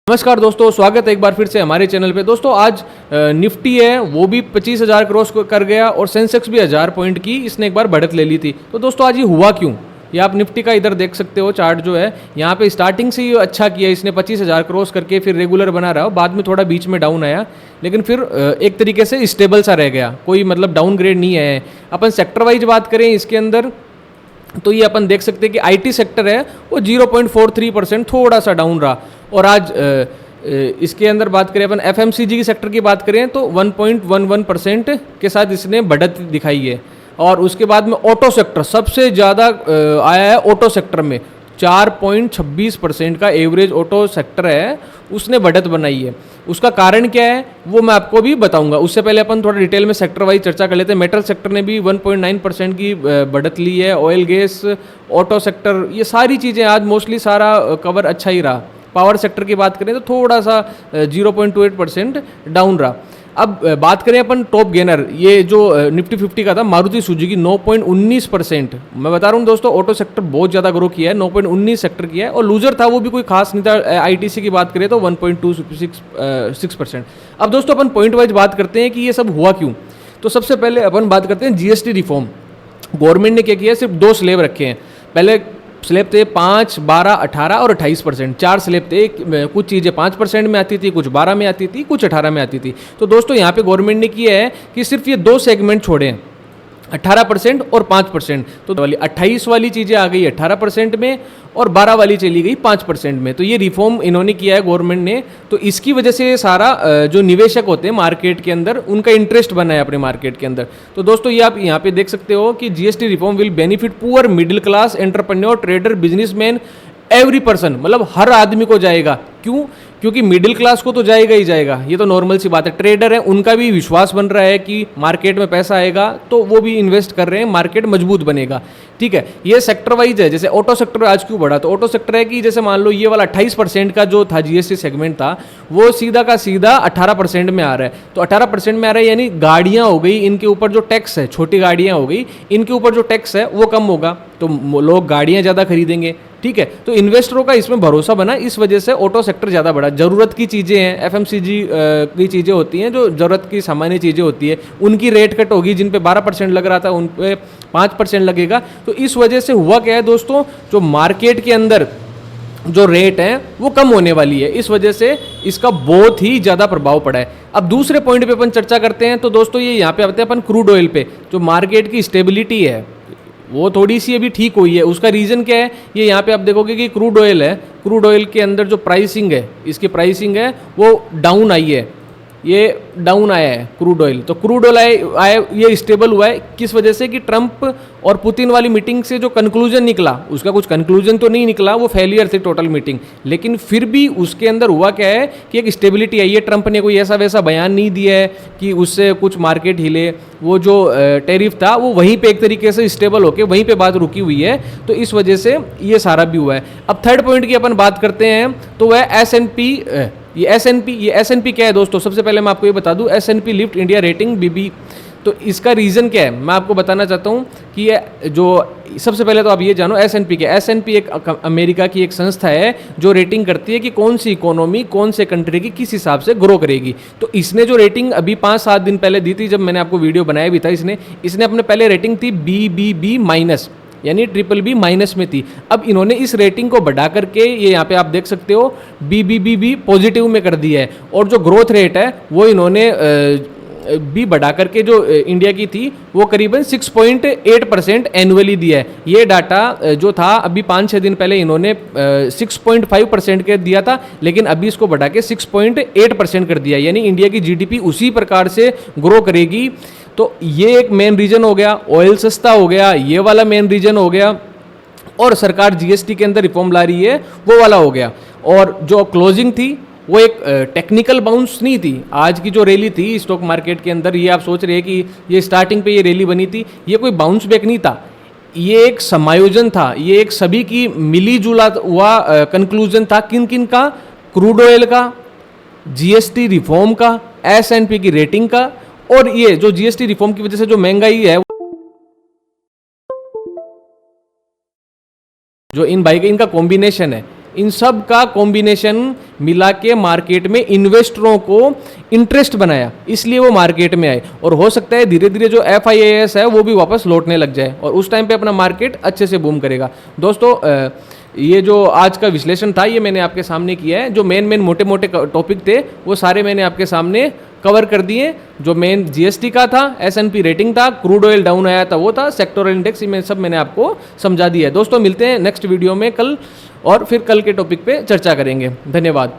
नमस्कार दोस्तों, स्वागत है एक बार फिर से हमारे चैनल पे। दोस्तों आज निफ्टी है वो भी 25,000 क्रॉस कर गया और सेंसेक्स भी 1000 पॉइंट की इसने एक बार बढ़त ले ली थी। तो दोस्तों आज ये हुआ क्यों, ये आप निफ्टी का इधर देख सकते हो चार्ट जो है, यहाँ पे स्टार्टिंग से ही अच्छा किया इसने, 25,000 क्रॉस करके फिर रेगुलर बना रहा हो, बाद में थोड़ा बीच में डाउन आया, लेकिन फिर एक तरीके से स्टेबल सा रह गया, कोई मतलब डाउनग्रेड नहीं है। अपन सेक्टर वाइज बात करें इसके अंदर तो ये अपन देख सकते हैं कि आईटी सेक्टर है वो 0.43% थोड़ा सा डाउन रहा। और आज इसके अंदर बात करें अपन एफएमसीजी की सेक्टर की बात करें तो 1.11% के साथ इसने बढ़त दिखाई है। और उसके बाद में ऑटो सेक्टर सबसे ज़्यादा आया है, ऑटो सेक्टर में 4.26% का एवरेज ऑटो सेक्टर है, उसने बढ़त बनाई है। उसका कारण क्या है वो मैं आपको भी बताऊंगा। उससे पहले अपन थोड़ा डिटेल में सेक्टर वाइज चर्चा कर लेते हैं। मेटल सेक्टर ने भी 1.9% की बढ़त ली है, ऑयल गैस, ऑटो सेक्टर, ये सारी चीज़ें आज मोस्टली सारा कवर अच्छा ही रहा। पावर सेक्टर की बात करें तो थोड़ा सा 0.28% डाउन रहा। अब बात करें अपन टॉप गेनर, ये जो निफ्टी 50 का था मारुति सुजुकी 9.19%। मैं बता रहा हूँ दोस्तों ऑटो सेक्टर बहुत ज़्यादा ग्रो किया है, 9.19 सेक्टर किया है। और लूजर था वो भी कोई खास नहीं था, आईटीसी की बात करें तो 1.26%। अब दोस्तों अपन पॉइंट वाइज बात करते हैं कि ये सब हुआ क्यों। तो सबसे पहले अपन बात करते हैं जीएसटी रिफॉर्म। गवर्नमेंट ने क्या किया, सिर्फ 2 स्लैब रखे हैं। पहले स्लैब थे 5, 12, 18 और 28%, 4 स्लैब थे। कुछ चीज़ें 5% में आती थी, कुछ 12 में आती थी, कुछ 18 में आती थी। तो दोस्तों यहाँ पे गवर्नमेंट ने किया है कि सिर्फ ये 2 सेगमेंट छोड़े हैं, 18% और 5%। तो वाली 28 वाली चीज़ें आ गई 18% में और 12 वाली चली गई 5% में। तो ये रिफॉर्म इन्होंने किया है गवर्नमेंट ने। तो इसकी वजह से सारा जो निवेशक होते हैं मार्केट के अंदर उनका इंटरेस्ट बना है अपने मार्केट के अंदर। तो दोस्तों ये आप यहाँ पे देख सकते हो कि GST reform will benefit poor, middle class, entrepreneur, trader, businessman, every person, मतलब हर आदमी को जाएगा। क्यों? क्योंकि मिडिल क्लास को तो जाएगा ही जाएगा, ये तो नॉर्मल सी बात है। ट्रेडर है उनका भी विश्वास बन रहा है कि मार्केट में पैसा आएगा तो वो भी इन्वेस्ट कर रहे हैं, मार्केट मजबूत बनेगा। ठीक है, ये सेक्टर वाइज है। जैसे ऑटो सेक्टर आज क्यों बढ़ा, तो ऑटो सेक्टर है कि जैसे मान लो ये वाला 28% का जो था जीएसटी सेगमेंट था वो सीधा का सीधा 18% में आ रहा है। तो 18% में आ रहा है यानी गाड़ियाँ हो गई, इनके ऊपर जो टैक्स है, छोटी गाड़ियाँ हो गई, इनके ऊपर जो टैक्स है वो कम होगा, तो लोग गाड़ियाँ ज़्यादा खरीदेंगे। ठीक है, तो इन्वेस्टरों का इसमें भरोसा बना, इस वजह से ऑटो सेक्टर ज़्यादा बढ़ा। ज़रूरत की चीज़ें हैं, एफएमसीजी की चीज़ें होती हैं, जो ज़रूरत की सामान्य चीज़ें होती है, उनकी रेट कट होगी। जिन पे 12% लग रहा था उन पे 5% लगेगा। तो इस वजह से हुआ क्या है दोस्तों, जो मार्केट के अंदर जो रेट है वो कम होने वाली है, इस वजह से इसका बहुत ही ज़्यादा प्रभाव पड़ा है। अब दूसरे पॉइंट पे अपन चर्चा करते हैं। तो दोस्तों ये यहाँ पे आते हैं अपन क्रूड ऑयल पे। जो मार्केट की स्टेबिलिटी है वो थोड़ी सी अभी ठीक हुई है। उसका रीज़न क्या है, ये यहाँ पे आप देखोगे कि क्रूड ऑयल है, क्रूड ऑयल के अंदर जो प्राइसिंग है, इसकी प्राइसिंग है वो डाउन आई है, ये डाउन आया है क्रूड ऑयल। तो क्रूड ऑयल आए ये स्टेबल हुआ है, किस वजह से कि ट्रंप और पुतिन वाली मीटिंग से जो कंक्लूजन निकला, उसका कुछ कंक्लूजन तो नहीं निकला, वो फेलियर थी टोटल मीटिंग, लेकिन फिर भी उसके अंदर हुआ क्या है कि एक स्टेबिलिटी आई है। ट्रंप ने कोई ऐसा वैसा बयान नहीं दिया है कि उससे कुछ मार्केट हिले, वो जो टैरिफ था वो वहीं पे एक तरीके से स्टेबल होकर वहीं पे बात रुकी हुई है। तो इस वजह से ये सारा भी हुआ है। अब थर्ड पॉइंट की अपन बात करते हैं तो वह S&P। ये S&P क्या है दोस्तों, सबसे पहले मैं आपको ये बता दूं, S&P lift India rating BB। तो इसका रीज़न क्या है मैं आपको बताना चाहता हूँ कि ये जो सबसे पहले तो आप ये जानो S&P क्या है। S&P एक अमेरिका की एक संस्था है जो रेटिंग करती है कि कौन सी इकोनॉमी कौन से कंट्री की किस हिसाब से ग्रो करेगी। तो इसने जो रेटिंग अभी 5-7 दिन पहले दी थी, जब मैंने आपको वीडियो बनाया भी था, इसने अपने पहले रेटिंग थी BBB- यानी BBB- में थी। अब इन्होंने इस रेटिंग को बढ़ा करके ये यहाँ पे आप देख सकते हो BBB पॉजिटिव में कर दिया है। और जो ग्रोथ रेट है वो इन्होंने भी बढ़ा करके जो इंडिया की थी वो करीबन 6.8% एनुअली दिया है। ये डाटा जो था अभी 5-6 दिन पहले इन्होंने 6.5% के दिया था, लेकिन अभी इसको बढ़ा के 6.8% कर दिया, यानी इंडिया की GDP उसी प्रकार से ग्रो करेगी। तो ये एक मेन रीजन हो गया, ऑयल सस्ता हो गया, ये वाला मेन रीजन हो गया, और सरकार जीएसटी के अंदर रिफॉर्म ला रही है वो वाला हो गया। और जो क्लोजिंग थी वो एक टेक्निकल बाउंस नहीं थी। आज की जो रैली थी स्टॉक मार्केट के अंदर, ये आप सोच रहे हैं कि ये स्टार्टिंग पे ये रैली बनी थी, ये कोई बाउंस बैक नहीं था, ये एक समायोजन था, ये एक सभी की मिली जुला हुआ कंक्लूजन था। किन किन का? क्रूड ऑयल का, जीएसटी रिफॉर्म का, S&P की रेटिंग का, और ये जो जीएसटी रिफॉर्म की वजह से जो महंगाई है, जो इन भाई का इनका कॉम्बिनेशन है। इन सब का कॉम्बिनेशन मिला के मार्केट में इन्वेस्टरों को इंटरेस्ट बनाया, इसलिए वो मार्केट में आए। और हो सकता है धीरे धीरे जो FIIs है वो भी वापस लौटने लग जाए और उस टाइम पे अपना मार्केट अच्छे से बूम करेगा। दोस्तों ये जो आज का विश्लेषण था ये मैंने आपके सामने किया है। जो मेन मोटे मोटे टॉपिक थे वो सारे मैंने आपके सामने कवर कर दिए। जो मेन GST का था, S&P रेटिंग था, क्रूड ऑयल डाउन आया था वो था, सेक्टोरल इंडेक्स, में सब मैंने आपको समझा दिया है। दोस्तों मिलते हैं नेक्स्ट वीडियो में कल, और फिर कल के टॉपिक पे चर्चा करेंगे। धन्यवाद।